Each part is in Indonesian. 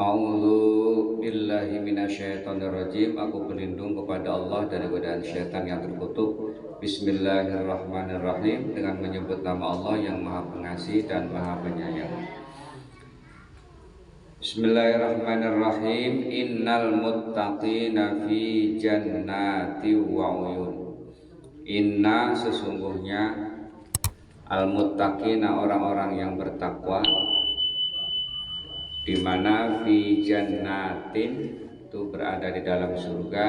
A'udzu billahi minasyaitonir rajim. Aku berlindung kepada Allah dari godaan syaitan yang terkutuk. Bismillahirrahmanirrahim. Dengan menyebut nama Allah yang Maha Pengasih dan Maha Penyayang. Bismillahirrahmanirrahim. Innal muttaqina fi jannati wa uyun. Inna sesungguhnya al-muttaqina orang-orang yang bertakwa, di mana fi jannatin itu berada di dalam surga,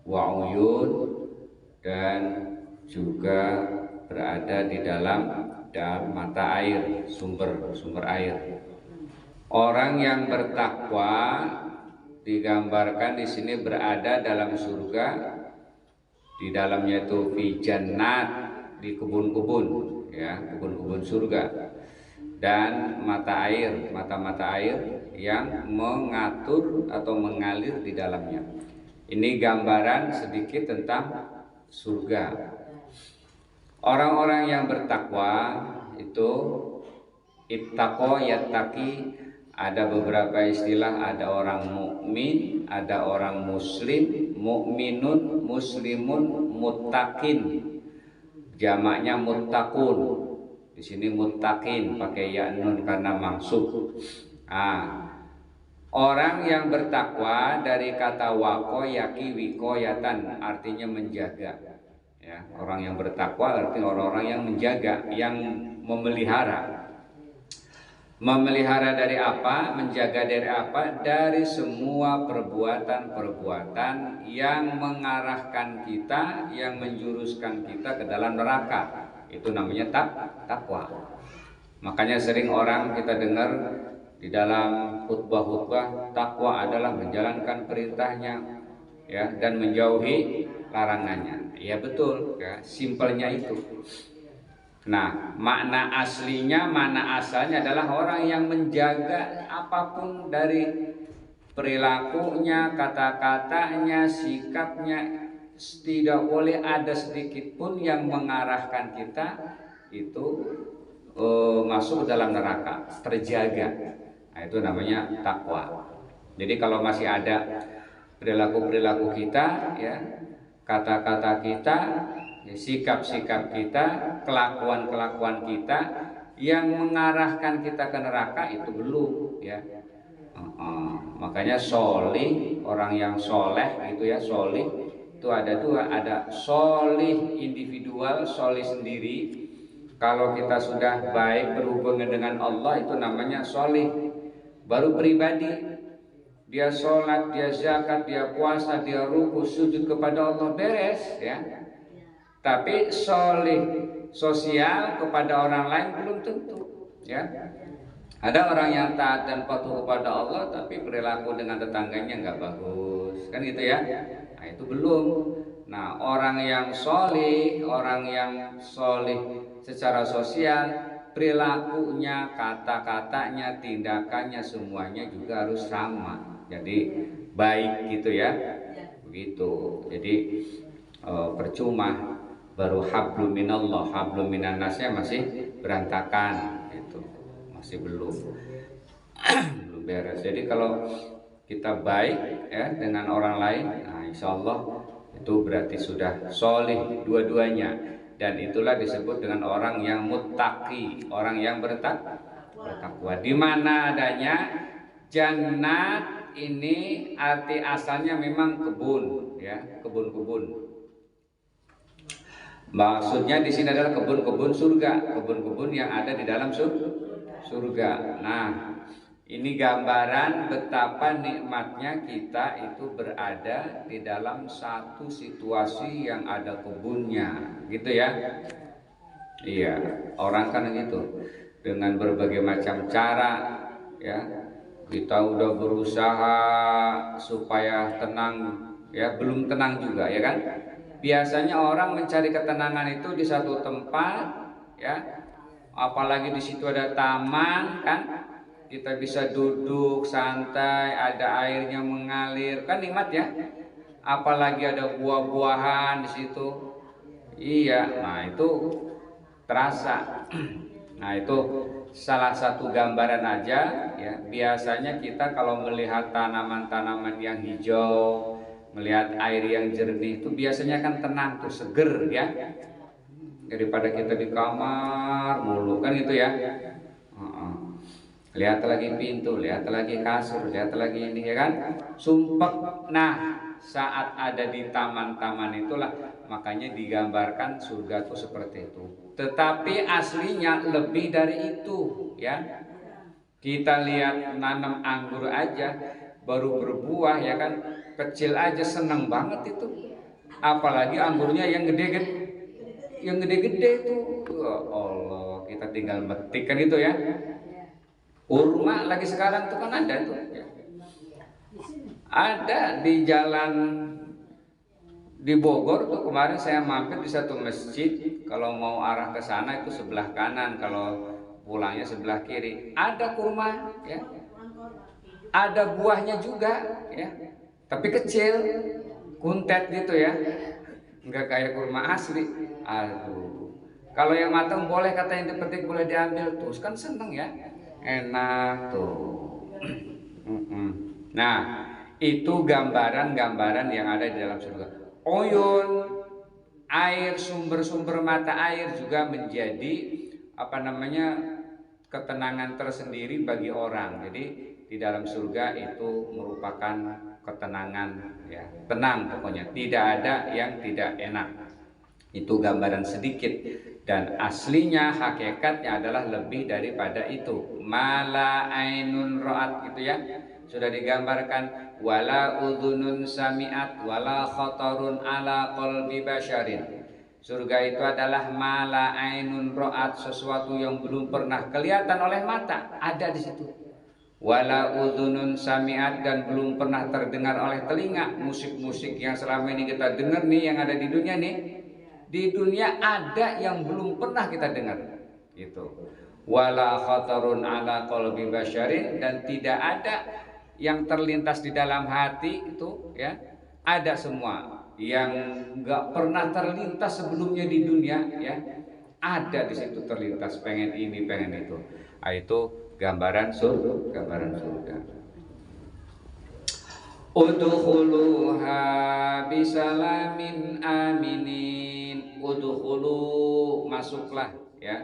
wa uyun dan juga berada di dalam mata air, sumber air. Orang yang bertakwa digambarkan di sini berada dalam surga, di dalamnya itu fi jannat, di kebun-kebun, ya, kebun-kebun surga, dan mata air, mata-mata air yang mengatur atau mengalir di dalamnya. Ini gambaran sedikit tentang surga. Orang-orang yang bertakwa itu ittaqo yattaqi, ada beberapa istilah, ada orang mukmin, ada orang muslim, mukminun, muslimun, muttaqin. Jamaknya muttaqun. Di sini muttaqin pakai ya nun karena maksud. Orang yang bertakwa dari kata wako yaki wikoyatan, artinya menjaga. Ya, orang yang bertakwa artinya orang-orang yang menjaga, yang memelihara. Memelihara dari apa? Menjaga dari apa? Dari semua perbuatan-perbuatan yang mengarahkan kita, yang menjuruskan kita ke dalam neraka. Itu namanya takwa. Makanya sering orang kita dengar di dalam khutbah-khutbah, takwa adalah menjalankan perintahnya, ya, dan menjauhi larangannya. Ya betul, ya, simpelnya itu. Nah, makna aslinya, mana asalnya adalah orang yang menjaga apapun dari perilakunya, kata-katanya, sikapnya, tidak boleh ada sedikit pun yang mengarahkan kita itu masuk dalam neraka, terjaga. Nah, itu namanya takwa. Jadi kalau masih ada perilaku-perilaku kita, ya, kata-kata kita, sikap-sikap kita, kelakuan-kelakuan kita yang mengarahkan kita ke neraka, itu belum, ya. Makanya solih, orang yang soleh gitu ya, solih itu ada dua, ada solih individual, solih sendiri. Kalau kita sudah baik berhubungan dengan Allah, itu namanya solih. Baru pribadi, dia sholat, dia zakat, dia puasa, dia ruku, sujud kepada Allah, beres, ya. Tapi solih sosial kepada orang lain belum tentu, ya. Ada orang yang taat dan patuh kepada Allah, tapi perilaku dengan tetangganya nggak bagus, kan gitu ya. Nah, itu belum. Nah, orang yang solih secara sosial, perilakunya, kata-katanya, tindakannya, semuanya juga harus sama. Jadi baik gitu ya, begitu. Jadi percuma baru hablum minallah, hablum minannasnya masih berantakan gitu, masih belum beres. Jadi kalau kita baik, ya, dengan orang lain, nah insya Allah itu berarti sudah solih dua-duanya, dan itulah disebut dengan orang yang muttaqi, orang yang bertakwa. Di mana adanya jannat ini arti asalnya memang kebun, ya, kebun-kebun. Maksudnya di sini adalah kebun-kebun surga, kebun-kebun yang ada di dalam surga. Nah, ini gambaran betapa nikmatnya kita itu berada di dalam satu situasi yang ada kebunnya, gitu ya. Iya, orang kan gitu, dengan berbagai macam cara, ya. Kita udah berusaha supaya tenang, ya, belum tenang juga, ya kan? Biasanya orang mencari ketenangan itu di satu tempat, ya. Apalagi di situ ada taman, kan? Kita bisa duduk santai, ada airnya mengalir, kan nikmat ya. Apalagi ada buah-buahan di situ. Iya, nah itu terasa. Nah, itu salah satu gambaran aja ya. Biasanya kita kalau melihat tanaman-tanaman yang hijau, melihat air yang jernih itu biasanya kan tenang tuh, seger ya. Daripada kita di kamar mulu kan gitu ya. Lihat lagi pintu, lihat lagi kasur, lihat lagi ini ya kan, sumpek. Nah, saat ada di taman-taman itulah makanya digambarkan surga itu seperti itu. Tetapi aslinya lebih dari itu ya. Kita lihat nanam anggur aja baru berbuah ya kan, kecil aja seneng banget itu. Apalagi anggurnya yang gede-gede, yang gede-gede itu, ya Allah, kita tinggal metik kan itu ya. Kurma lagi sekarang tuh kan ada tuh ya. Ada di jalan di Bogor tuh, kemarin saya mampir di satu masjid, kalau mau arah ke sana itu sebelah kanan, kalau pulangnya sebelah kiri. Ada kurma ya. Ada buahnya juga ya. Tapi kecil, kuntet gitu ya. Enggak kayak kurma asli. Aduh. Kalau yang matang boleh, kata yang dipetik boleh diambil, terus kan seneng ya. Enak tuh. Nah, itu gambaran-gambaran yang ada di dalam surga. Oyun, air, sumber-sumber mata air juga menjadi ketenangan tersendiri bagi orang. Jadi di dalam surga itu merupakan ketenangan ya, tenang pokoknya, tidak ada yang tidak enak. Itu gambaran sedikit, dan aslinya hakikatnya adalah lebih daripada itu. Mala ainun ra'at gitu ya, sudah digambarkan, wala udhunun sami'at wala khatarun ala qalbi basyarin. Surga itu adalah mala ainun ra'at, sesuatu yang belum pernah kelihatan oleh mata, ada di situ. Wala udhunun sami'at, dan belum pernah terdengar oleh telinga. Musik-musik yang selama ini kita dengar nih, yang ada di dunia nih, di dunia ada yang belum pernah kita dengar gitu. Wala khatarun ala qalbi basyarin, dan tidak ada yang terlintas di dalam hati itu ya. Ada semua yang nggak pernah terlintas sebelumnya di dunia ya, ada di situ terlintas, pengen ini pengen itu. Nah, itu gambaran surga. Udkhuluha bisalamin aminin. Udkhulu, masuklah ya,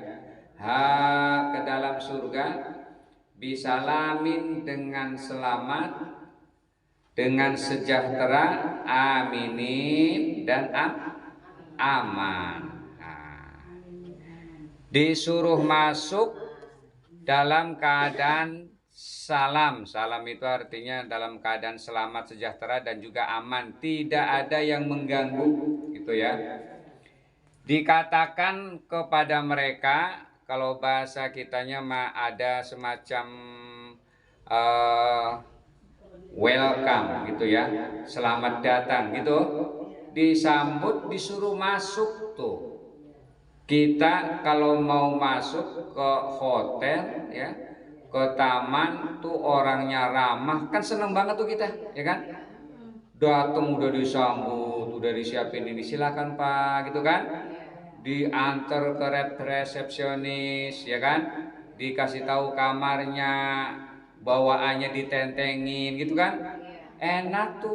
ha, ke dalam surga, bisalamin, dengan selamat, dengan sejahtera, aminin, dan aman. Nah, disuruh masuk dalam keadaan salam. Salam itu artinya dalam keadaan selamat, sejahtera, dan juga aman. Tidak ada yang mengganggu gitu ya. Dikatakan kepada mereka, kalau bahasa kitanya mah ada semacam welcome gitu ya, selamat datang gitu. Disambut, disuruh masuk tuh. Kita kalau mau masuk ke hotel ya, ke taman tuh, orangnya ramah kan, seneng banget tuh kita ya kan. Datang udah disambut, udah disiapin ini, silakan Pak gitu kan. Diantar ke resepsionis ya kan, dikasih tahu kamarnya, bawaannya ditentengin gitu kan. Enak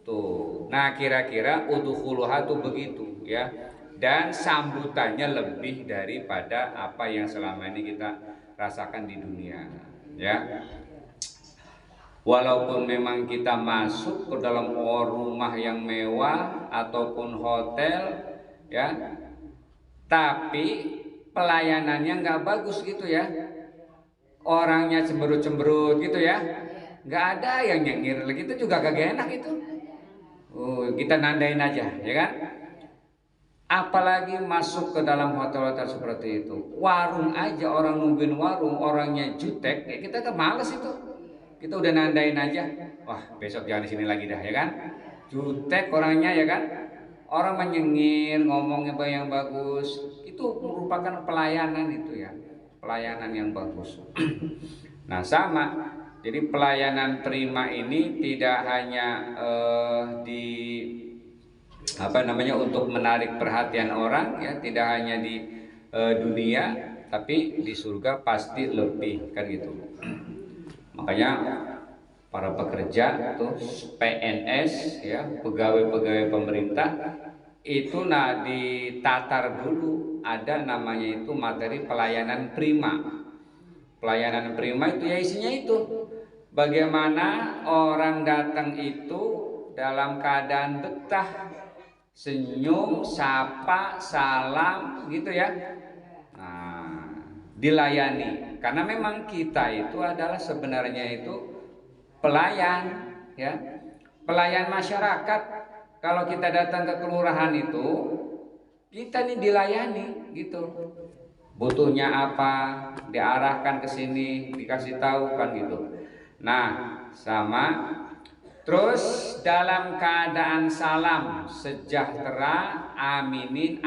tuh. Nah, kira-kira udkhuluha tuh begitu ya. Dan sambutannya lebih daripada apa yang selama ini kita rasakan di dunia ya. Walaupun memang kita masuk ke dalam rumah yang mewah ataupun hotel ya, tapi pelayanannya nggak bagus gitu ya. Orangnya cemberut-cemberut gitu ya, nggak ada yang nyengir lagi, itu juga kagak enak itu. Kita nandain aja ya kan. Apalagi masuk ke dalam hotel-hotel seperti itu, warung aja, orang nungguin warung, orangnya jutek ya, kita kan males itu. Kita udah nandain aja, wah besok jangan di sini lagi dah ya kan. Jutek orangnya ya kan. Orang menyengir, ngomongnya yang bagus, itu merupakan pelayanan itu ya, pelayanan yang bagus. Nah sama, jadi pelayanan prima ini tidak hanya untuk menarik perhatian orang ya, tidak hanya di dunia, tapi di surga pasti lebih kan gitu. Makanya para pekerja tuh PNS ya, pegawai-pegawai pemerintah itu ditatar dulu, ada namanya itu materi pelayanan prima. Pelayanan prima itu ya isinya itu bagaimana orang datang itu dalam keadaan betah, senyum, sapa, salam gitu ya. Nah, dilayani. Karena memang kita itu adalah sebenarnya itu pelayan ya. Pelayan masyarakat. Kalau kita datang ke kelurahan itu, kita nih dilayani gitu. Butuhnya apa, diarahkan ke sini, dikasih tahu kan gitu. Nah, sama. Terus dalam keadaan salam, sejahtera, aminin,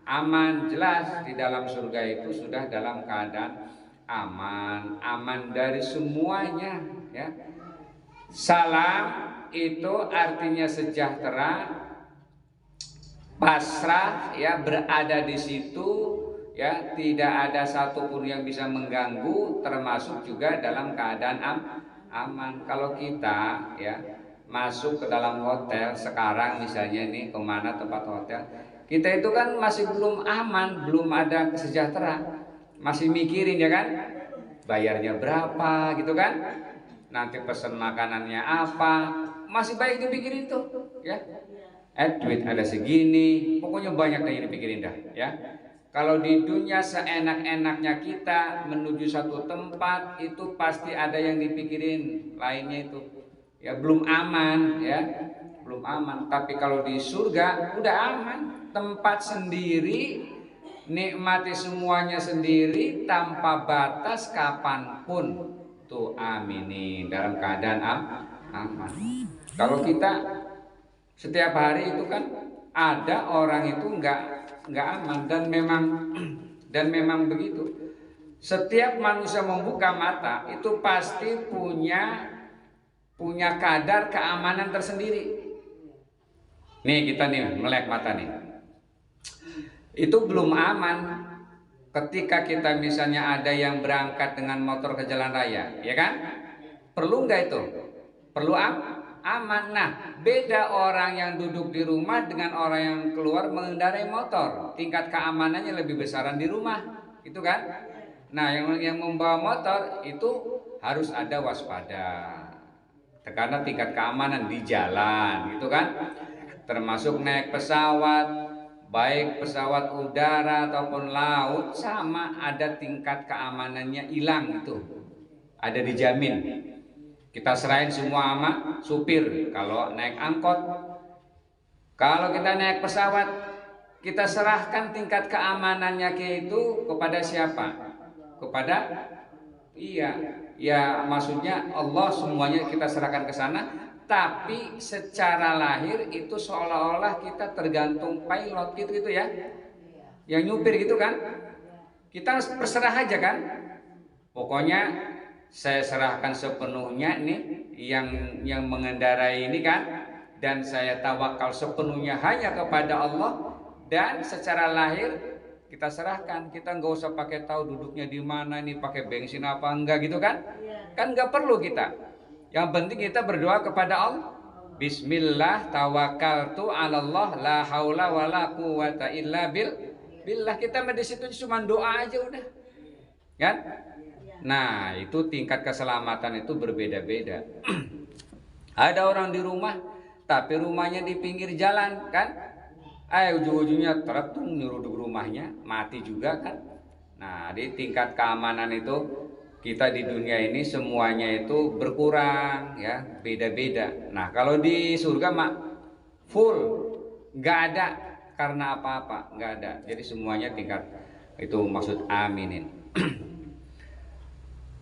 aman, jelas di dalam surga itu sudah dalam keadaan aman, aman dari semuanya ya. Salam itu artinya sejahtera, pasrah ya, berada di situ ya, tidak ada satupun yang bisa mengganggu, termasuk juga dalam keadaan aman. Kalau kita ya masuk ke dalam hotel sekarang misalnya nih, kemana tempat hotel, kita itu kan masih belum aman, belum ada kesejahteraan, masih mikirin ya kan, bayarnya berapa gitu kan, nanti pesan makanannya apa, masih baik dipikirin tuh ya. Duit ada segini, pokoknya banyak yang dipikirin dah ya. Kalau di dunia seenak-enaknya kita menuju satu tempat itu pasti ada yang dipikirin lainnya itu ya, belum aman ya, belum aman. Tapi kalau di surga udah aman, tempat sendiri, nikmati semuanya sendiri tanpa batas kapanpun tuh, aminin, dalam keadaan aman. Kalau kita setiap hari itu kan ada orang itu nggak aman, dan memang begitu. Setiap manusia membuka mata itu pasti punya kadar keamanan tersendiri. Nih kita nih melek mata nih, itu belum aman. Ketika kita misalnya ada yang berangkat dengan motor ke jalan raya, ya kan? Perlu nggak itu? Perlu aman. Nah, beda orang yang duduk di rumah dengan orang yang keluar mengendarai motor. Tingkat keamanannya lebih besaran di rumah, itu kan? Nah, yang membawa motor itu harus ada waspada. Karena tingkat keamanan di jalan, gitu kan? Termasuk naik pesawat, baik pesawat udara ataupun laut, sama ada tingkat keamanannya hilang itu. Ada dijamin. Kita serahin semua sama supir kalau naik angkot. Kalau kita naik pesawat, kita serahkan tingkat keamanannya itu kepada siapa? Kepada ya maksudnya Allah, semuanya kita serahkan ke sana. Tapi secara lahir itu seolah-olah kita tergantung pilot gitu ya, yang nyupir gitu kan. Kita berserah aja kan. Pokoknya saya serahkan sepenuhnya nih yang mengendarai ini kan, dan saya tawakal sepenuhnya hanya kepada Allah. Dan secara lahir kita serahkan, kita nggak usah pakai tahu duduknya di mana, nih pakai bensin apa enggak gitu kan, kan nggak perlu kita. Yang penting kita berdoa kepada Allah. Bismillah tawakkaltu 'alallah la haula wala quwata illa billah. Kita di situ cuma doa aja udah kan. Nah, itu tingkat keselamatan itu berbeda-beda. Ada orang di rumah, tapi rumahnya di pinggir jalan kan. Ujung-ujungnya tertung nyeruduk rumahnya, mati juga kan. Nah, di tingkat keamanan itu kita di dunia ini semuanya itu berkurang ya, beda-beda. Nah, kalau di surga mak full, nggak ada karena apa-apa, nggak ada. Jadi semuanya tingkat itu, maksud aminin.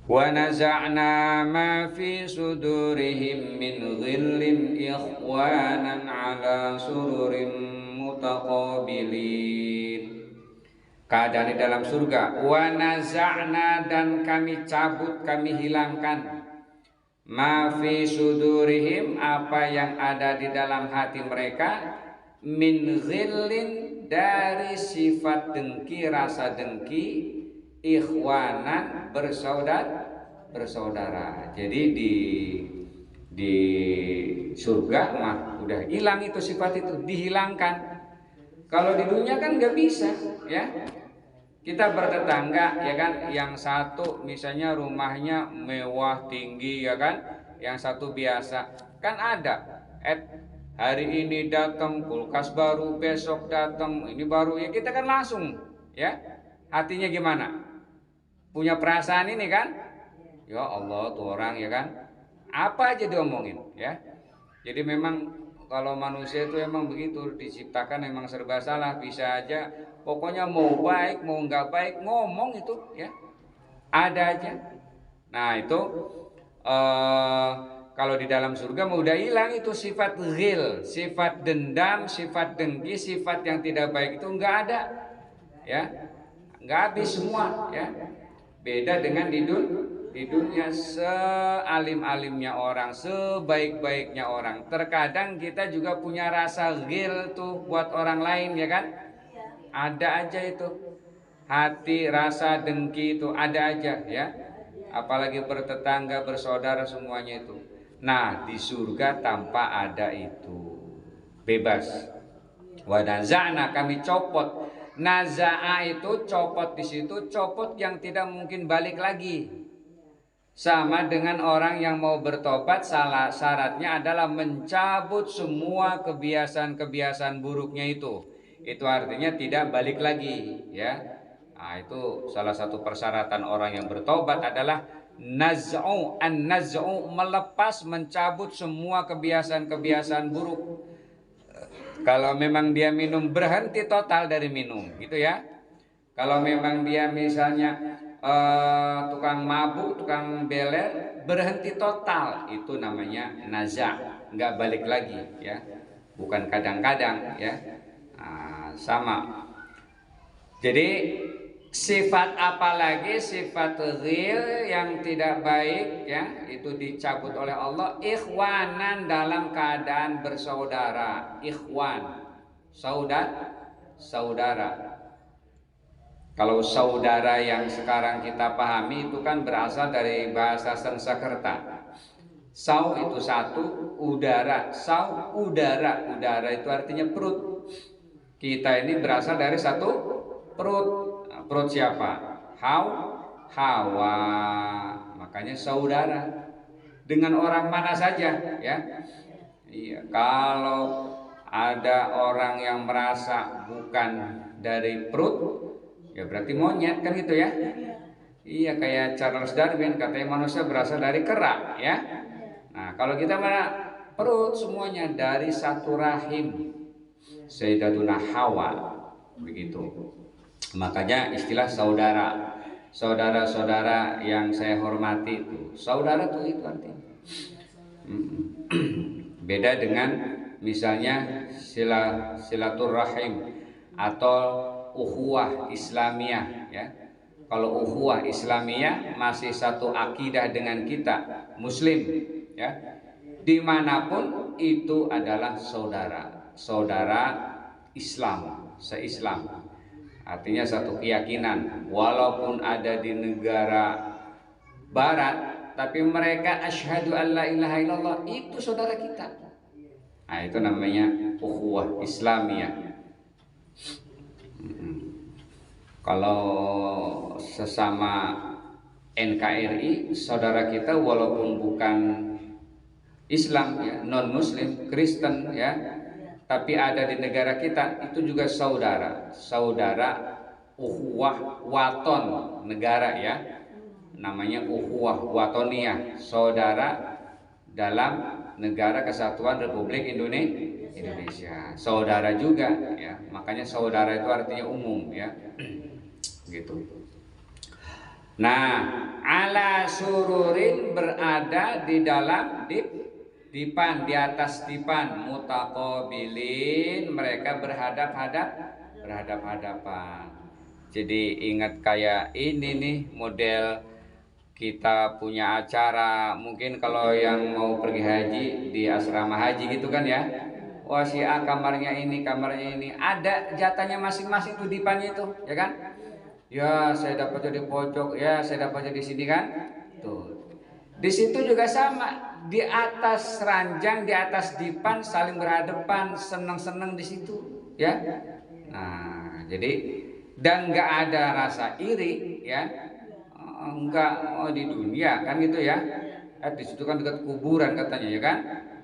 Wa naza'na ma fi sudurihim min dhillin ikhwanan ala sururin mutaqabilin. Keadaan di dalam surga, wa naza'na, dan kami cabut, kami hilangkan, ma fi sudurihim, apa yang ada di dalam hati mereka, min dhillin, dari sifat dengki, rasa dengki, ikhwanan, bersaudara. Jadi di surga mah udah hilang itu sifat itu, dihilangkan. Kalau di dunia kan nggak bisa, ya. Kita bertetangga, ya kan, yang satu misalnya rumahnya mewah tinggi, ya kan, yang satu biasa, kan ada. Hari ini datang kulkas baru, besok datang ini baru, ya kita kan langsung, ya, hatinya gimana? Punya perasaan ini kan? Ya Allah tuh orang, ya kan, apa aja diomongin, ya. Jadi memang kalau manusia itu emang begitu, diciptakan emang serba salah, bisa aja pokoknya mau baik mau nggak baik ngomong itu, ya, ada aja. Nah itu eh, kalau di dalam surga mau udah hilang itu sifat ghil, sifat dendam, sifat dengki, sifat yang tidak baik itu nggak ada, ya, nggak habis semua, ya. Beda dengan di dunia sealim-alimnya orang, sebaik-baiknya orang, terkadang kita juga punya rasa ghil tuh buat orang lain, ya kan? Ada aja itu hati rasa dengki itu ada aja, ya. Apalagi bertetangga, bersaudara, semuanya itu. Nah di surga tanpa ada itu, bebas. Wa naza'na, kami copot. Naza'a itu copot, di situ copot yang tidak mungkin balik lagi. Sama dengan orang yang mau bertobat, salah syaratnya adalah mencabut semua kebiasaan-kebiasaan buruknya itu. Itu artinya tidak balik lagi, ya. Nah, itu salah satu persyaratan orang yang bertobat adalah naz'u, an-naz'u, melepas, mencabut semua kebiasaan-kebiasaan buruk. Kalau memang dia minum, berhenti total dari minum, gitu ya. Kalau memang dia misalnya tukang mabuk, tukang beler, berhenti total, itu namanya naza, nggak balik lagi, ya. Bukan kadang-kadang, ya. Nah, sama. Jadi sifat apa lagi? Sifat ghil yang tidak baik, ya, itu dicabut oleh Allah. Ikhwanan, dalam keadaan bersaudara. Ikhwan, saudara. Kalau saudara yang sekarang kita pahami itu kan berasal dari bahasa Sanskerta. Sau itu satu, udara. Sau udara, udara itu artinya perut. Kita ini berasal dari satu perut. Nah, perut siapa? Hawa. Makanya saudara. Dengan orang mana saja, ya. Iya, kalau ada orang yang merasa bukan dari perut, ya berarti monyet, kan gitu, ya. Iya, kayak Charles Darwin katanya manusia berasal dari kera, ya. Nah, kalau kita mana perut, semuanya dari satu rahim Sayyidatuna Hawa, begitu. Makanya istilah saudara, saudara-saudara yang saya hormati itu, saudara tuh itu artinya. Beda dengan misalnya silaturahim atau ukhuwah Islamiyah, ya. Kalau ukhuwah Islamiyah masih satu akidah dengan kita, Muslim, ya. Dimanapun itu adalah saudara Islam, seislam. Artinya satu keyakinan, walaupun ada di negara barat, tapi mereka asyhadu an la ilaha illallah, itu saudara kita. Nah, itu namanya ukhuwah Islamiyah. Kalau sesama NKRI, saudara kita walaupun bukan Islam, ya, non Muslim, Kristen, ya, tapi ada di negara kita, itu juga saudara ukhuwah waton, negara, ya, namanya ukhuwah watoniyah, saudara dalam negara kesatuan Republik Indonesia, saudara juga, ya. Makanya saudara itu artinya umum, ya. Gitu. Nah, ala sururin, berada di dalam dipan, di atas dipan, mutaqabilin, mereka berhadap-hadapan. Jadi ingat kayak ini nih, model kita punya acara, mungkin kalau yang mau pergi haji di asrama haji gitu kan, ya. Wah, si A kamarnya ini, ada jatahnya masing-masing tuh dipannya itu, ya kan? Ya, saya dapat jadi pojok, ya saya dapat jadi sini kan. Tuh, Di situ juga sama, di atas ranjang, di atas dipan saling berhadapan, senang-senang di situ, ya. Nah, jadi dan nggak ada rasa iri, ya. Enggak, oh di dunia kan gitu ya. Di situ kan dekat kuburan katanya ya kan.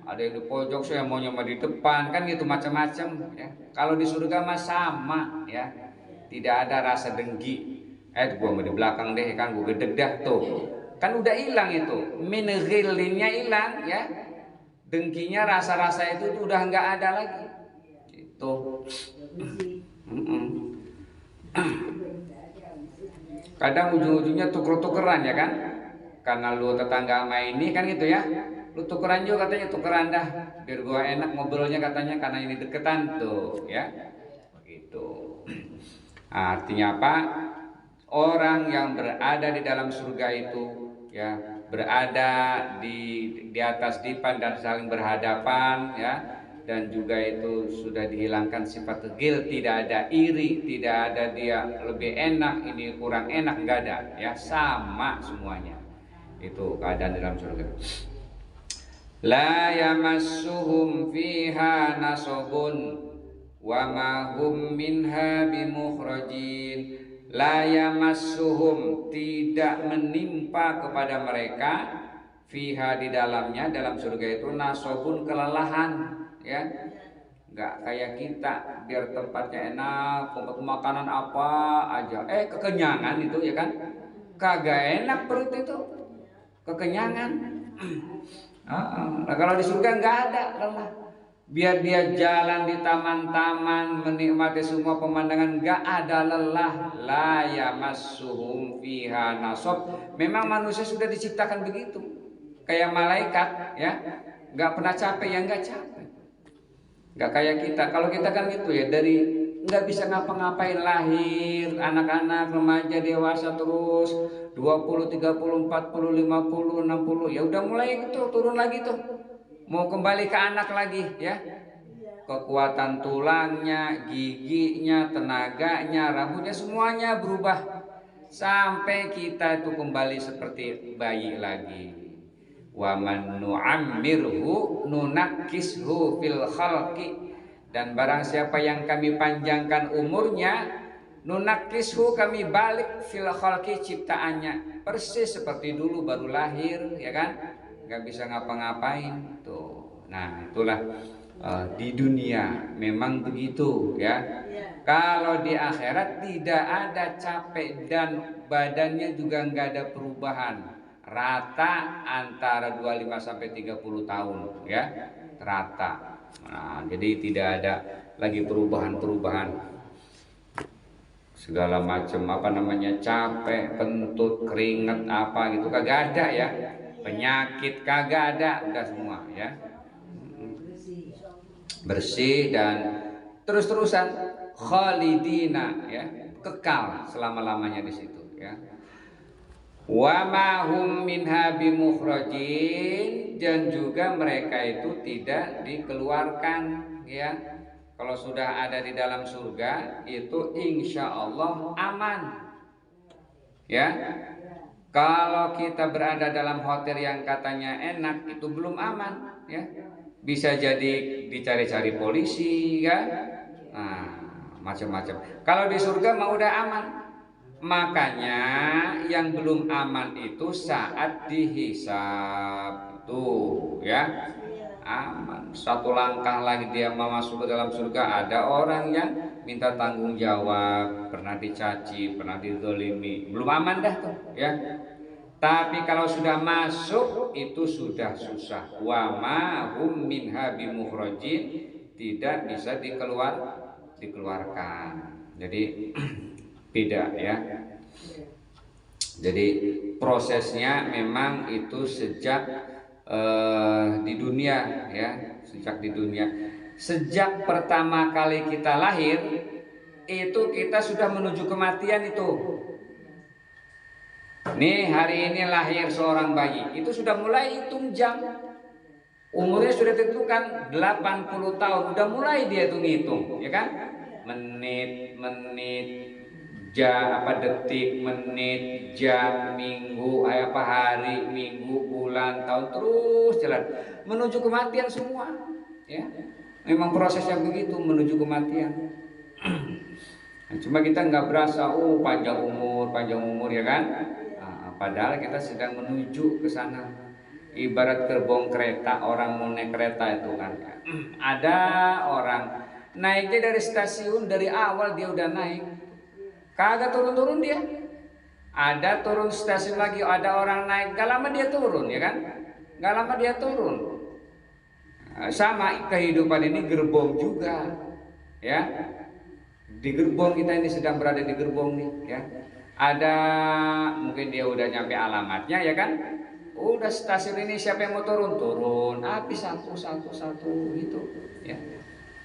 Ada yang di pojok, saya maunya mah di depan kan gitu macam-macam, ya. Kalau di surga mah sama, ya. Tidak ada rasa dengki. Gua mau di belakang deh kan, gua gedeg dah tuh. Kan udah hilang itu, min ghillinnya hilang, ya. Dengkinya, rasa-rasa itu tuh udah nggak ada lagi. Itu. Kadang ujung-ujungnya tuker-tukeran ya kan, karena lu tetangga sama ini kan gitu ya, lu tukeran juga katanya, tukeran dah biar gua enak ngobrolnya katanya karena ini deketan tuh ya, begitu. Artinya apa? Orang yang berada di dalam surga itu, ya, berada di atas dipan dan saling berhadapan, ya, dan juga itu sudah dihilangkan sifat ghil, tidak ada iri, tidak ada dia lebih enak, ini kurang enak, enggak ada, ya, sama semuanya. Itu keadaan dalam surga. La yamassuhum fiha nasabun wa ma hum minha bimukhrajin. La yamassuhum, tidak menimpa kepada mereka, fiha di dalamnya, dalam surga itu, nasobun, kelelahan, ya. Nggak kayak kita biar tempatnya enak, tempat makanan apa aja, kekenyangan itu ya kan, kagak enak perut itu, kekenyangan. Nah, kalau di surga nggak ada lelah. Biar dia jalan di taman-taman menikmati semua pemandangan, nggak ada lelah. La yamassuhum fiha nasab. Memang manusia sudah diciptakan begitu, kayak malaikat, ya, nggak pernah capek, ya nggak capek. Nggak kayak kita. Kalau kita kan gitu ya, dari nggak bisa ngapa-ngapain, lahir anak-anak, remaja, dewasa, terus 20, 30, 40, 50, 60, ya udah mulai gitu turun lagi tuh, mau kembali ke anak lagi, ya. Kekuatan tulangnya, giginya, tenaganya, rambutnya, semuanya berubah sampai kita itu kembali seperti bayi lagi. Wa man nu'ammirhu nunakkishu fil khalqi, dan barang siapa yang kami panjangkan umurnya, nunakkishu, kami balik, fil khalqi, ciptaannya persis seperti dulu baru lahir, ya kan, nggak bisa ngapa-ngapain tuh. Nah itulah di dunia memang begitu ya. Kalau di akhirat tidak ada capek dan badannya juga nggak ada perubahan, rata antara 25 sampai 30 tahun ya, rata. Nah, jadi tidak ada lagi perubahan-perubahan segala macam, apa namanya, capek, kentut, keringat apa gitu kagak ada ya, penyakit kagak ada, udah semua ya, bersih dan terus-terusan, khalidina, ya, kekal selama-lamanya di situ ya. Wa ma hum minha bimukhrajin, dan juga mereka itu tidak dikeluarkan, ya. Kalau sudah ada di dalam surga itu insya Allah aman, ya. Kalau kita berada dalam hotel yang katanya enak, itu belum aman, ya. Bisa jadi dicari-cari polisi, ya. Nah, macam-macam. Kalau di surga mah udah aman. Makanya yang belum aman itu saat dihisab tuh, ya. Aman. Satu langkah lagi dia mau masuk ke dalam surga, ada orang yang minta tanggung jawab, pernah dicaci, pernah dizalimi, belum aman dah tuh, ya. Tapi kalau sudah masuk itu sudah susah. Wa ma hum minha bimukhrajin, tidak bisa dikeluarkan. Jadi beda ya. Jadi prosesnya memang itu sejak di dunia ya, sejak di dunia. Sejak pertama kali kita lahir itu kita sudah menuju kematian itu. Nih hari ini lahir seorang bayi, itu sudah mulai hitung jam. Umurnya sudah ditentukan 80 tahun, udah mulai dia itu ngitung, ya kan? Menit, detik, menit, jam, minggu, apa hari, minggu, bulan, tahun, terus jalan menuju kematian semua. Ya, memang prosesnya begitu menuju kematian. Nah, cuma kita nggak berasa, oh panjang umur ya kan? Nah, padahal kita sedang menuju ke sana. Ibarat gerbong kereta, orang mau naik kereta itu kan. Ada orang naiknya dari stasiun, dari awal dia udah naik, kagak turun-turun dia. Ada turun stasiun lagi, ada orang naik, gak lama dia turun ya kan? Gak lama dia turun. Sama kehidupan ini gerbong juga, ya. Di gerbong kita ini sedang berada di gerbong nih, ya. Ada mungkin dia udah nyampe alamatnya ya kan? Udah stasiun ini siapa yang mau turun, habis satu gitu, ya.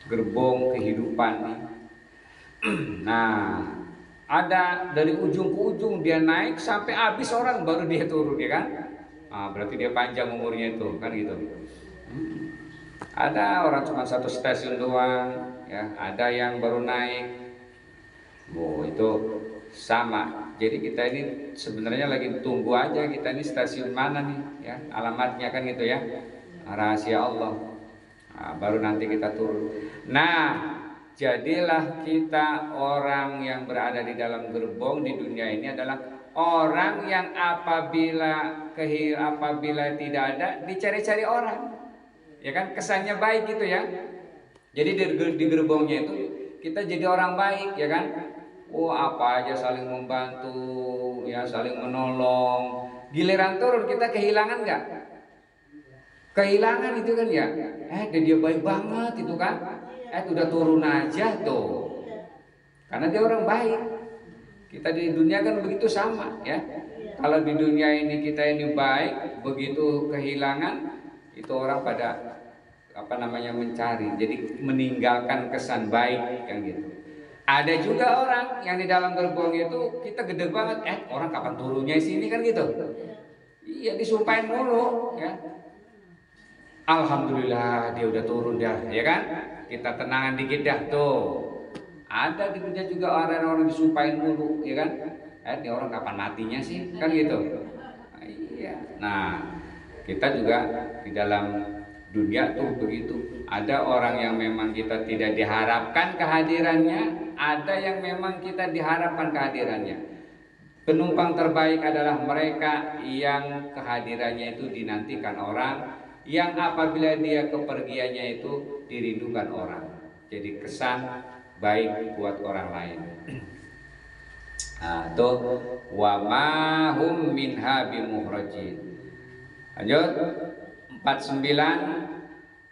Gerbong kehidupan nih. Nah, ada dari ujung ke ujung dia naik sampai habis orang baru dia turun ya kan? Berarti dia panjang umurnya itu kan gitu. Ada orang cuma satu stasiun doang, ya. Ada yang baru naik. Itu sama. Jadi kita ini sebenarnya lagi tunggu aja kita ini stasiun mana nih, ya. Alamatnya kan gitu ya. Rahasia Allah. Baru nanti kita turun. Nah, jadilah kita orang yang berada di dalam gerbong di dunia ini adalah orang yang apabila tidak ada dicari-cari orang. Ya kan, kesannya baik gitu ya. Jadi di gerbongnya itu kita jadi orang baik ya kan. Apa aja saling membantu, ya saling menolong. Giliran turun kita kehilangan nggak? Kehilangan itu kan ya. Dia baik banget itu kan. Udah turun aja tuh. Karena dia orang baik. Kita di dunia kan begitu sama ya. Kalau di dunia ini kita ini baik, begitu kehilangan itu orang pada mencari. Jadi meninggalkan kesan baik kan gitu. Ada juga orang yang di dalam gerbong itu kita gede banget, orang kapan turunnya sini kan gitu. Iya, disumpahin mulu ya. Alhamdulillah dia udah turun dah, ya kan? Kita tenangan dikit dah tuh. Ada di dunia juga orang-orang disumpahin mulu, ya kan? Dia orang kapan matinya sih, kan gitu. Iya. Nah, kita juga di dalam dunia tuh begitu. Ada orang yang memang kita tidak diharapkan kehadirannya, ada yang memang kita diharapkan kehadirannya. Penumpang terbaik adalah mereka yang kehadirannya itu dinantikan orang, yang apabila dia kepergiannya itu dirindukan orang. Jadi kesan baik buat orang lain. Tuh wa ma hum minha bimukhrajin. Lanjut 49,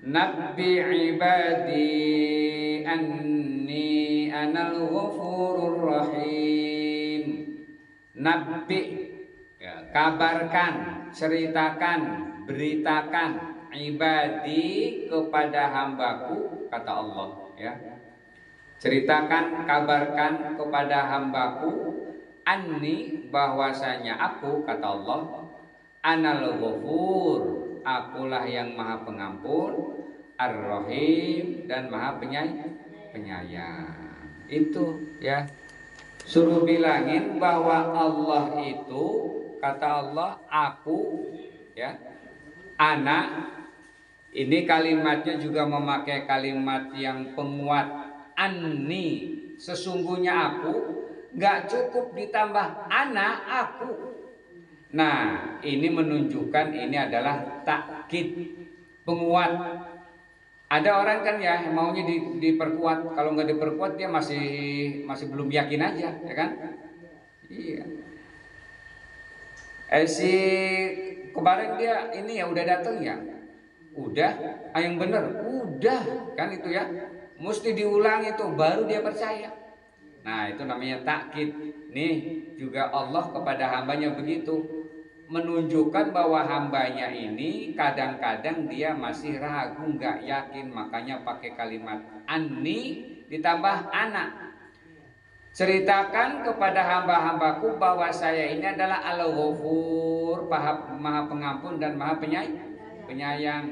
Nabbi ibadi anni anal ghafurur rahim. Nabbi, ya, kabarkan, ceritakan, beritakan ibadi kepada hambaku, kata Allah ya. Ceritakan, kabarkan kepada hambaku anni, bahwasanya aku, kata Allah, anal ghafur, akulah yang maha pengampun, ar-rahim, dan maha penyayang. Itu ya, suruh bilangin bahwa Allah itu, kata Allah, aku ya, anak. Ini kalimatnya juga memakai kalimat yang penguat, anni, sesungguhnya aku. Gak cukup ditambah anak, aku. Nah, ini menunjukkan ini adalah takkid, penguat. Ada orang kan ya maunya diperkuat, kalau nggak diperkuat dia masih belum yakin aja, ya kan? Iya. Si kemarin dia ini ya udah datang ya, udah, yang bener, udah kan itu ya, mesti diulang itu baru dia percaya. Nah itu namanya takkid. Nih juga Allah kepada hambanya begitu, menunjukkan bahwa hambanya ini kadang-kadang dia masih ragu, nggak yakin, makanya pakai kalimat anni ditambah anak. Ceritakan kepada hamba-hambaku bahwa saya ini adalah Al-Ghafur, maha pengampun dan maha penyayang.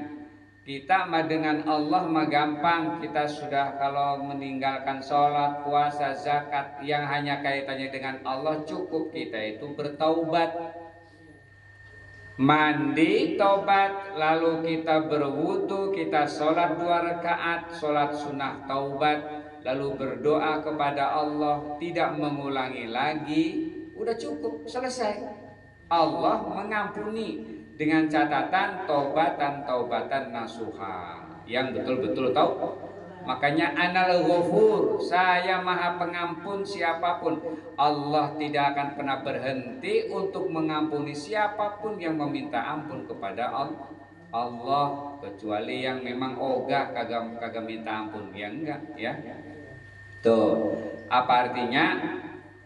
Kita mah dengan Allah mah gampang. Kita sudah kalau meninggalkan sholat, puasa, zakat yang hanya kaitannya dengan Allah, cukup kita itu bertaubat, mandi, taubat, lalu kita berwudu, kita sholat 2 rakaat, sholat sunnah taubat, lalu berdoa kepada Allah, tidak mengulangi lagi, udah cukup, selesai. Allah mengampuni dengan catatan taubatan nasuha yang betul-betul tahu. Makanya anal ghafur, saya maha pengampun siapapun. Allah tidak akan pernah berhenti untuk mengampuni siapapun yang meminta ampun kepada Allah, kecuali yang memang ogah kagak minta ampun, ya enggak ya. Tuh, apa artinya?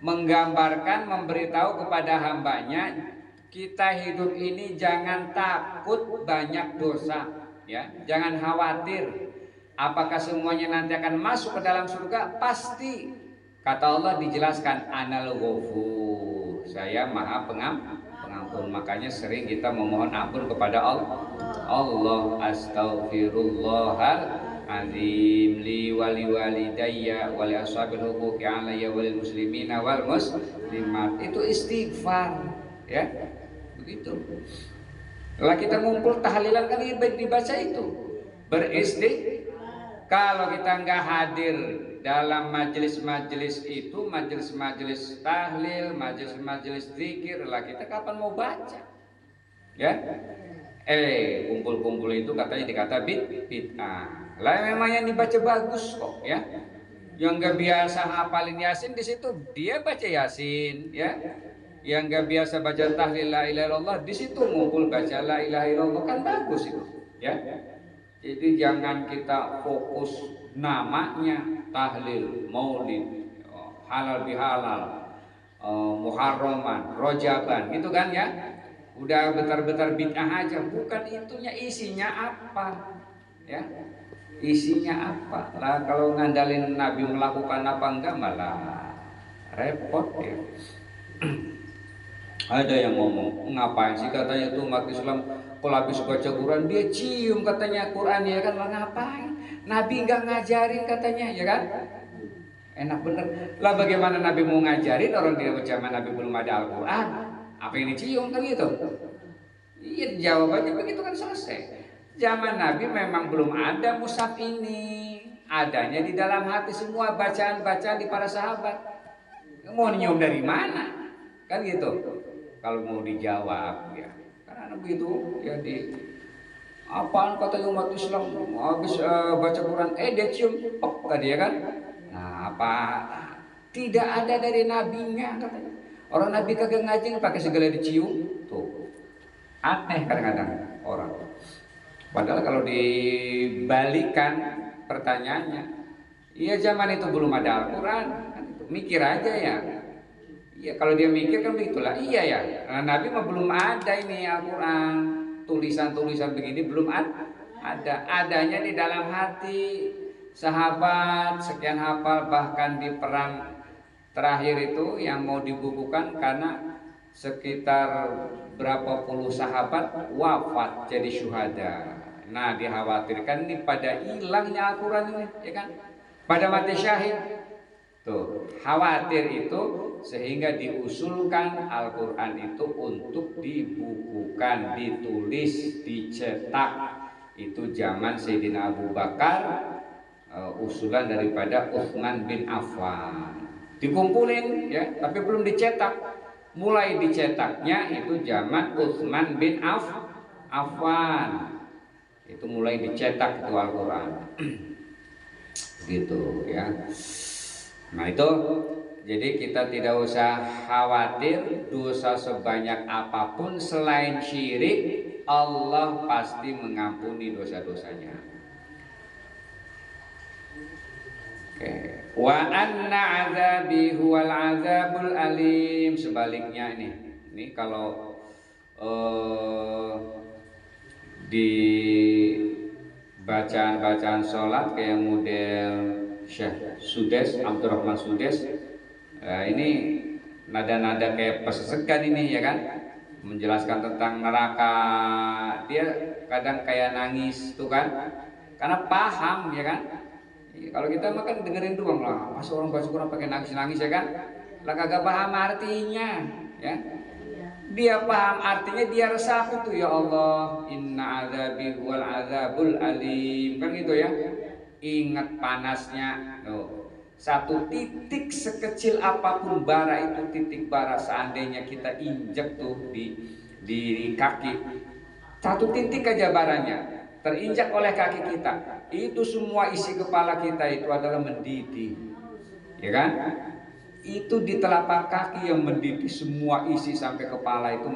Menggambarkan, memberitahu kepada hambanya, kita hidup ini jangan takut banyak dosa, ya, jangan khawatir apakah semuanya nanti akan masuk ke dalam surga. Pasti, kata Allah dijelaskan, anal ghafur, saya maha pengampun. Makanya sering kita memohon ampun kepada Allah. Astaghfirullahal azim li wali walidayya wali ashabil huquqi alayya walil muslimina wal muslimat. Itu istighfar, ya, begitu. Kalau kita ngumpul tahlilan kan dibaca itu, beristighfar. Kalau kita nggak hadir dalam majelis-majelis itu, majelis-majelis tahlil, majelis-majelis zikir, lah kita kapan mau baca, ya? Kumpul-kumpul itu katanya dikata bid'ah. Lah memangnya dibaca bagus kok, ya. Yang nggak biasa hafalin Yasin di situ dia baca Yasin, ya. Yang nggak biasa baca tahlil la ilaha illallah di situ ngumpul baca la ilaha illallah, kan bagus itu, ya. Jadi jangan kita fokus namanya tahlil, maulid, halal bihalal, muharraman, rojaban, gitu kan, ya. Udah betar-betar bid'ah aja, bukan itunya, isinya apa, ya. Isinya apa? Lah kalau ngandalin Nabi melakukan apa enggak malah repot, ya. Ada yang ngomong, ngapain sih katanya tuh umat Islam kalau habis baca Quran dia cium katanya Quran, ya kan? Lah ngapain? Nabi enggak ngajarin katanya, ya kan? Enak bener. Lah bagaimana Nabi mau ngajarin orang tidak zaman Nabi belum ada Al-Quran? Apa yang dicium kan gitu? Iya, jawabannya begitu kan, selesai. Zaman Nabi memang belum ada mushaf ini, adanya di dalam hati semua bacaan-bacaan di para sahabat. Mau nyium dari mana? Kan gitu. Kalau mau dijawab, ya, karena begitu, ya, di apaan katanya umat Islam habis baca Quran, dia cium, tadi, ya kan? Nah, apa? Tidak ada dari nabinya katanya. Orang Nabi kagak ngaji pakai segala dicium, tuh. Aneh kadang-kadang orang. Padahal kalau dibalikkan pertanyaannya, iya zaman itu belum ada Al-Quran, kan itu. Mikir aja, ya. Iya, kalau dia mikir kan begitulah. Iya, ya. Karena Nabi mah belum ada ini Al-Quran, tulisan-tulisan begini belum ada. Adanya di dalam hati sahabat, sekian hafal, bahkan di perang terakhir itu yang mau dibukukan karena sekitar berapa puluh sahabat wafat jadi syuhada. Nah, dikhawatirkan ini pada hilangnya Al-Quran ini, ya kan? Pada mati syahid. Tuh, khawatir itu sehingga diusulkan Al-Quran itu untuk dibukukan, ditulis, dicetak. Itu zaman Sayyidina Abu Bakar, usulan daripada Utsman bin Affan. Dikumpulin, ya, tapi belum dicetak. Mulai dicetaknya itu zaman Utsman bin Affan. Itu mulai dicetak itu Al-Quran. Gitu, ya. Nah, itu jadi kita tidak usah khawatir dosa sebanyak apapun selain syirik, Allah pasti mengampuni dosa-dosanya. Oke. Wa anna azabi huwal azabul alim. Sebaliknya ini kalau di bacaan-bacaan sholat kayak model Syekh Sudes, Abdurrahman Sudes, ini nada-nada kayak pesesekan ini, ya kan? menjelaskan tentang neraka, dia kadang kayak nangis tuh kan, karena paham ya kan. Kalau kita makan dengerin doang lah, masa orang baca Quran pakai nangis-nangis ya kan, lah kagak paham artinya ya. Dia paham artinya, dia resapi tuh, ya Allah, inna azabi wal azabul alim, kan gitu ya. Ingat panasnya. Satu titik sekecil apapun bara itu, titik bara seandainya kita injek tuh di kaki, satu titik aja baranya terinjak oleh kaki kita, itu semua isi kepala kita itu adalah mendidih, ya kan? Itu di telapak kaki yang mendidih, semua isi sampai kepala itu